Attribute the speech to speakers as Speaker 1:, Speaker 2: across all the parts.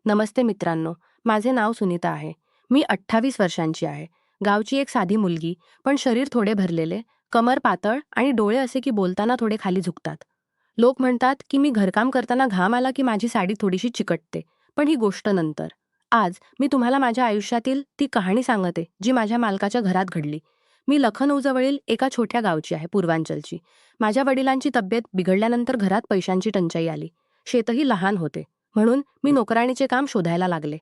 Speaker 1: नमस्ते मित्रांनो, माझे नाव सुनीता आहे. मी 28 वर्षांची आहे. गावची एक साधी मुलगी, पण शरीर थोडे भरलेले, कमर पातळ आणि डोळे असे की बोलताना थोडे खाली झुकतात. लोक म्हणतात की मी घरकाम करताना घाम आला की माझी साडी थोडीशी चिकटते, पण ही गोष्ट नंतर. आज मी तुम्हाला माझ्या आयुष्यातील ती कहाणी सांगते, जी माझ्या मालकाच्या घरात घडली. मी लखनौजवळील एका छोट्या गावची आहे, पूर्वांचलची. माझ्या वडिलांची तब्येत बिघडल्यानंतर घरात पैशांची टंचाई आली. शेतही लहान होते. म्हणून मी नोकराणीचे काम शोधायला लागले.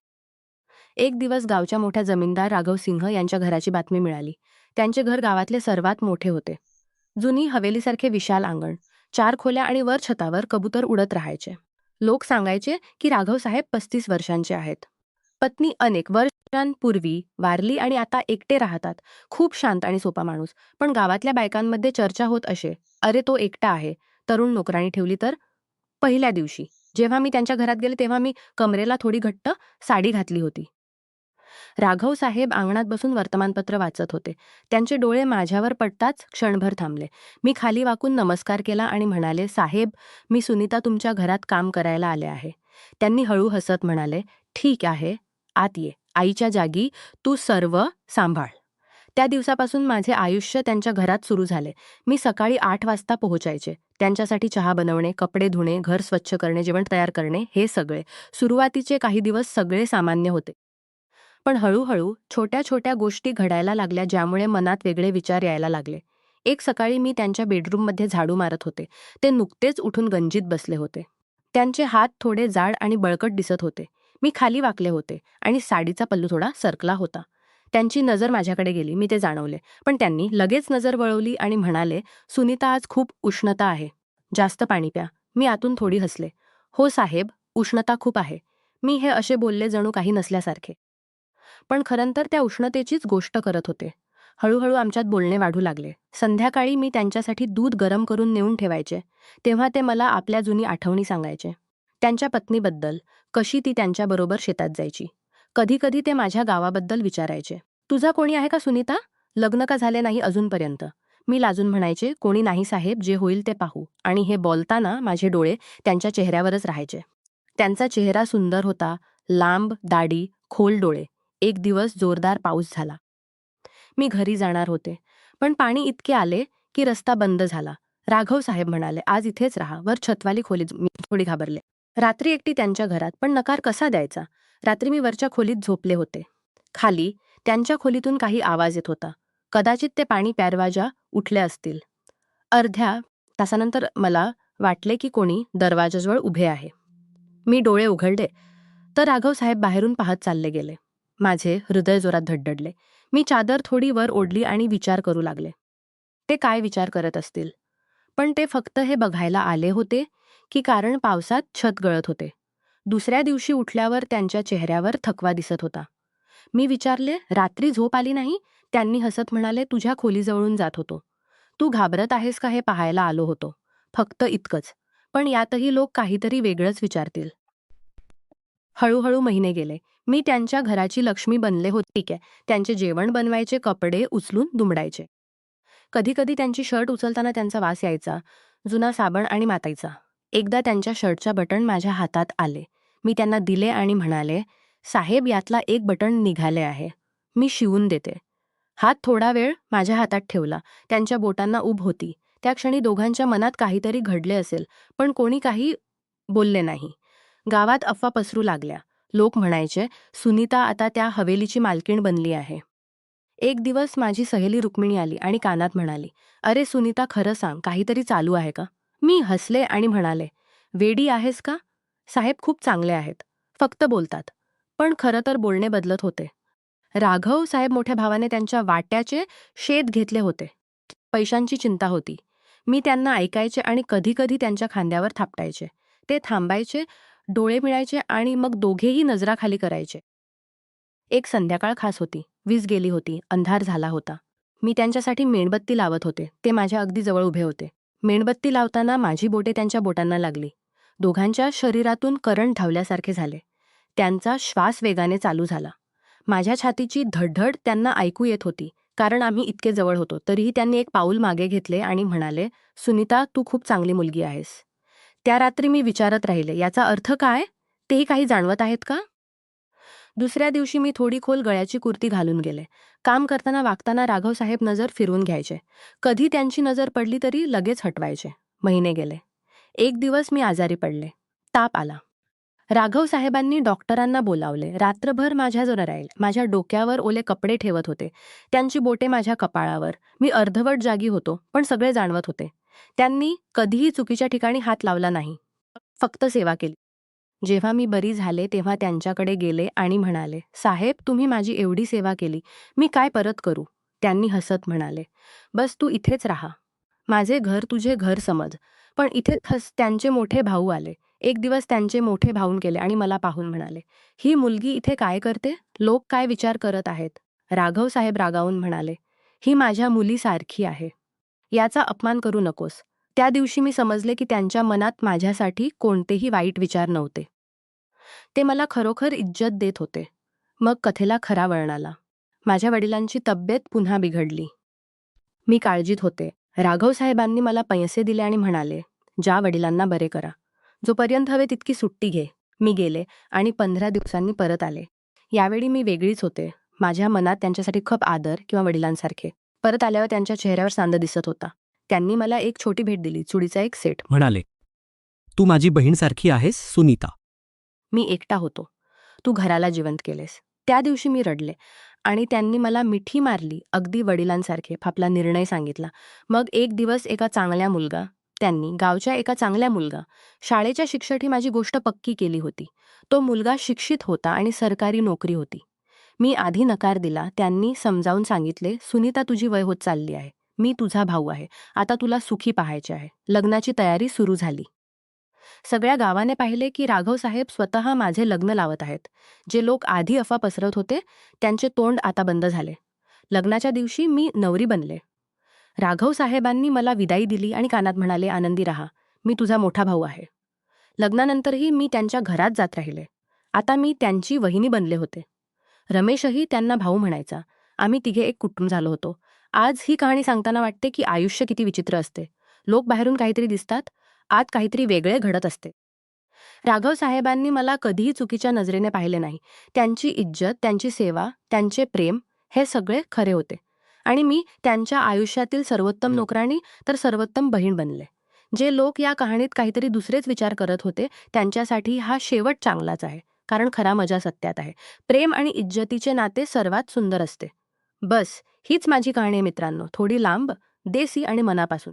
Speaker 1: एक दिवस गावच्या मोठ्या जमीनदार राघव सिंह यांच्या घराची बातमी मिळाली. त्यांचे घर गावातले सर्वात मोठे होते. जुनी हवेलीसारखे विशाल अंगण, 4 खोल्या आणि वर छतावर कबूतर उडत राहायचे. लोक सांगायचे की राघव साहेब 35 वर्षांचे आहेत. पत्नी अनेक वर्षांपूर्वी वारली आणि आता एकटे राहतात. खूप शांत आणि सोपा माणूस. पण गावातल्या बायकांमध्ये चर्चा होत असे, अरे तो एकटा आहे. तरुण नोकराणी ठेवली तर. पहिल्या दिवशी जेव्हा मी त्यांच्या घरात गेले तेव्हा मी कमरेला थोडी घट्ट साडी घातली होती. राघव साहेब अंगणात बसून वर्तमानपत्र वाचत होते. त्यांचे डोळे माझ्यावर पडताच क्षणभर थांबले. मी खाली वाकून नमस्कार केला आणि म्हणाले, साहेब, मी सुनीता तुमच्या घरात काम करायला आले आहे. त्यांनी हळू हसत म्हणाले, ठीक आहे, आत ये. आईच्या जागी तू सर्व सांभाळ. त्या दिवसापासून माझे आयुष्य त्यांच्या घरात सुरू झाले. मी सकाळी 8 वाजता पोहोचायचे. त्यांच्यासाठी चहा बनवणे, कपडे धुणे, घर स्वच्छ करणे, जेवण तयार करणे, हे सगळे. सुरुवातीचे काही दिवस सगळे सामान्य होते. पण हळूहळू छोट्या छोट्या गोष्टी घडायला लागल्या, ज्यामुळे मनात वेगळे विचार यायला लागले. एक सकाळी मी त्यांच्या बेडरूममध्ये झाडू मारत होते. ते नुकतेच उठून गंजीत बसले होते. त्यांचे हात थोडे जाड आणि बळकट दिसत होते. मी खाली वाकले होते आणि साडीचा पल्लू थोडा सरकला होता. त्यांची नजर माझ्याकडे गेली, मी ते जाणवले. पण त्यांनी लगेच नजर वळवली आणि म्हणाले, सुनीता, आज खूप उष्णता आहे. जास्त पाणी प्या. मी आतून थोडी हसले. हो साहेब, उष्णता खूप आहे. मी हे असे बोलले जणू काही नसल्यासारखे. पण खरंतर त्या उष्णतेचीच गोष्ट करत होते. हळूहळू आमच्यात बोलणे वाढू लागले. संध्याकाळी मी त्यांच्यासाठी दूध गरम करून नेऊन ठेवायचे. तेव्हा ते मला आपल्या जुनी आठवणी सांगायचे. त्यांच्या पत्नीबद्दल, कशी ती त्यांच्याबरोबर शेतात जायची. कधी-कधी ते माझ्या गावाबद्दल विचारायचे. तुझा कोणी आहे का सुनीता? लग्न का झाले नाही अजूनपर्यंत? मी लाजून म्हणायचे, कोणी नाही साहेब, जे होईल ते पाहू. आणि हे बोलताना माझे डोळे त्यांच्या चेहऱ्यावरच राहायचे. त्यांचा चेहरा सुंदर होता, लांब दाढी, खोल डोळे. एक दिवस जोरदार पाऊस झाला. मी घरी जाणार होते. पण पाणी इतके आले की रस्ता बंद झाला. राघव साहेब म्हणाले, आज इथेच राहा. वर छतवाली खोलीत. मी थोडी घाबरले. रात्री एकटी त्यांच्या घरात, पण नकार कसा द्यायचा? रात्री मी वरच्या खोलीत झोपले होते. खाली त्यांच्या खोलीतून काही आवाज येत होता. कदाचित ते पाणी प्यारवाजा उठले असतील. अर्ध्या तासानंतर मला वाटले की कोणी दरवाजाजवळ उभे आहे. मी डोळे उघडले तर राघव साहेब बाहेरून पाहत चालले गेले. माझे हृदय जोरात धडधडले. मी चादर थोडी वर ओढली आणि विचार करू लागले. ते काय विचार करत असतील? पण ते फक्त हे बघायला आले होते की कारण पावसात छत गळत होते? दुसऱ्या दिवशी उठल्यावर त्यांच्या चेहऱ्यावर थकवा दिसत होता. मी विचारले, रात्री झोप आली नाही? त्यांनी हसत म्हणाले, तुझ्या खोलीजवळून जात होतो. तू घाबरत आहेस का हे पाहायला आलो होतो. फक्त इतकंच. पण यातही लोक काहीतरी वेगळंच विचारतील. हळूहळू महिने गेले. मी त्यांच्या घराची लक्ष्मी बनले होते. ठीक आहे. त्यांचे जेवण बनवायचे, कपडे उचलून दुमडायचे. कधीकधी त्यांची शर्ट उचलताना त्यांचा वास यायचा, जुना साबण आणि माताईचा. एकदा त्यांच्या शर्टचा बटन माझ्या हातात आले. मी त्यांना दिले आणि म्हणाले, साहेब, यातला एक बटन निघाले आहे. मी शिवून देते. हात थोडा वेळ माझ्या हातात ठेवला. त्यांच्या बोटांना ऊब होती. त्या क्षणी दोघांच्या मनात काहीतरी घडले असेल, पण कोणी काही बोलले नाही. गावात अफवा पसरू लागल्या. लोक म्हणायचे, सुनीता आता त्या हवेलीची मालकीण बनली आहे. एक दिवस माझी सहेली रुक्मिणी आली आणि कानात म्हणाली, अरे सुनीता, खरं सांग, काहीतरी चालू आहे का? मी हसले आणि म्हणाले, वेडी आहेस का? साहेब खूप चांगले आहेत. फक्त बोलतात. पण खरं तर बोलणे बदलत होते. राघव साहेब मोठ्या भावाने त्यांच्या वाट्याचे शेत घेतले होते. पैशांची चिंता होती. मी त्यांना ऐकायचे आणि कधीकधी त्यांच्या खांद्यावर थापटायचे. ते थांबायचे, डोळे मिळायचे आणि मग दोघेही नजरा खाली करायचे. एक संध्याकाळ खास होती. वीज गेली होती. अंधार झाला होता. मी त्यांच्यासाठी मेणबत्ती लावत होते. ते माझ्या अगदी जवळ उभे होते. मेणबत्ती लावताना माझी बोटे त्यांच्या बोटांना लागली. दोघांच्या शरीरातून करंट धावल्यासारखे झाले. त्यांचा श्वास वेगाने चालू झाला. माझ्या छातीची धडधड त्यांना ऐकू येत होती, कारण आम्ही इतके जवळ होतो. तरीही त्यांनी एक पाऊल मागे घेतले आणि म्हणाले, सुनीता, तू खूप चांगली मुलगी आहेस. त्या रात्री मी विचारत राहिले, याचा अर्थ काय? तेही काही जाणवत आहेत का? दुसऱ्या दिवशी मी थोडी खोल गळ्याची कुर्ती घालून गेले. काम करताना वागताना राघव साहेब नजर फिरवून घ्यायचे. कधी त्यांची नजर पडली तरी लगेच हटवायचे. महिने गेले. एक दिवस मी आजारी पडले. ताप आला. राघव साहेबांनी डॉक्टरांना बोलावले. रात्रभर माझ्याजवळ राहील. माझ्या डोक्यावर ओले कपडे ठेवत होते. त्यांची बोटे माझ्या कपाळावर. मी अर्धवट जागी होतो, पण सगळे जाणवत होते. त्यांनी कधीही चुकीच्या ठिकाणी हात लावला नाही. फक्त सेवा केली. जेव्हा मी बरी झाले तेव्हा त्यांच्याकडे गेले आणि म्हणाले, "साहेब, तुम्ही माझी एवढी सेवा केली. मी काय परत करू?" त्यांनी हसत म्हणाले, "बस तू इथेच राहा. माझे घर तुझे घर समज." पण इथेच त्यांचे मोठे भाऊ आले. एक दिवस त्यांचे मोठे भाऊन केले आणि मला पाहून म्हणाले, "ही मुलगी इथे काय करते? लोक काय विचार करत आहेत?" राघव साहेब रागावून म्हणाले, "ही माझ्या मुलीसारखी आहे. याचा अपमान करू नकोस." त्या दिवशी मी समजले की त्यांच्या मनात माझ्यासाठी कोणतेही वाईट विचार नव्हते. ते मला खरोखर इज्जत देत होते. मग कथेला खरा वळण आला. माझ्या वडिलांची तब्येत पुन्हा बिघडली. मी काळजीत होते. राघव साहेबांनी मला पैसे दिले आणि म्हणाले, "जा वडिलांना बरे करा. जोपर्यंत हवे तितकी सुट्टी घे." मी गेले आणि 15 दिवसांनी परत आले. यावेळी मी वेगळीच होते. माझ्या मनात त्यांच्यासाठी खूप आदर किंवा वडिलांसारखे. परत आल्यावर त्यांच्या चेहऱ्यावर आनंद दिसत होता. त्यांनी मला एक छोटी भेट दिली, चुडीचा एक सेट.
Speaker 2: म्हणाले, "तू माझी बहीणसारखी आहेस, सुनीता."
Speaker 1: मी एकटा होतो. तू घराला जिवंत केलेस. त्या दिवशी मी रडले आणि त्यांनी मला मिठी मारली, अगदी वडिलांसारखे. आपला निर्णय सांगितला. मग एक दिवस गावच्या एका चांगल्या मुलगा, शाळेच्या शिक्षकांनी माझी गोष्ट पक्की केली होती. तो मुलगा शिक्षित होता आणि सरकारी नोकरी होती. मी आधी नकार दिला. त्यांनी समजावून सांगितले, "सुनीता, तुझी वय होत चालली आहे. मी तुझा भाऊ आहे. आता तुला सुखी पाहायचे आहे." लग्नाची तयारी सुरू झाली. सगळ्या गावाने पाहिले की राघव साहेब स्वतः माझे लग्न लावत आहेत. जे लोक आधी अफवा पसरवत होते, त्यांचे तोंड आता बंद झाले. लग्नाच्या दिवशी मी नवरी बनले. राघव साहेबांनी मला विदाई दिली आणि कानात म्हणाले, "आनंदी राहा. मी तुझा मोठा भाऊ आहे." लग्नानंतरही मी त्यांच्या घरात जात राहिले. आता मी त्यांची वहिनी बनले होते. रमेशही त्यांना भाऊ म्हणायचा. आम्ही तिघे एक कुटुंब झालो होतो. आज ही कहाणी सांगताना वाटते की आयुष्य किती विचित्र असते. लोक बाहेरून काहीतरी दिसतात, आत काहीतरी वेगळे घडत असते. राघव साहेबांनी मला कधीही चुकीच्या नजरेने पाहिले नाही. त्यांची इज्जत, त्यांची सेवा, त्यांचे प्रेम हे सगळे खरे होते. आणि मी त्यांच्या आयुष्यातील सर्वोत्तम नोकराणी तर सर्वोत्तम बहीण बनले. जे लोक या कहाणीत काहीतरी दुसरेच विचार करत होते, त्यांच्यासाठी हा शेवट चांगलाच आहे. कारण खरा मजा सत्यात आहे. प्रेम आणि इज्जतीचे नाते सर्वात सुंदर असते. बस, हीच माझी कहाणी आहे मित्रांनो. थोडी लांब, देसी आणि मनापासून.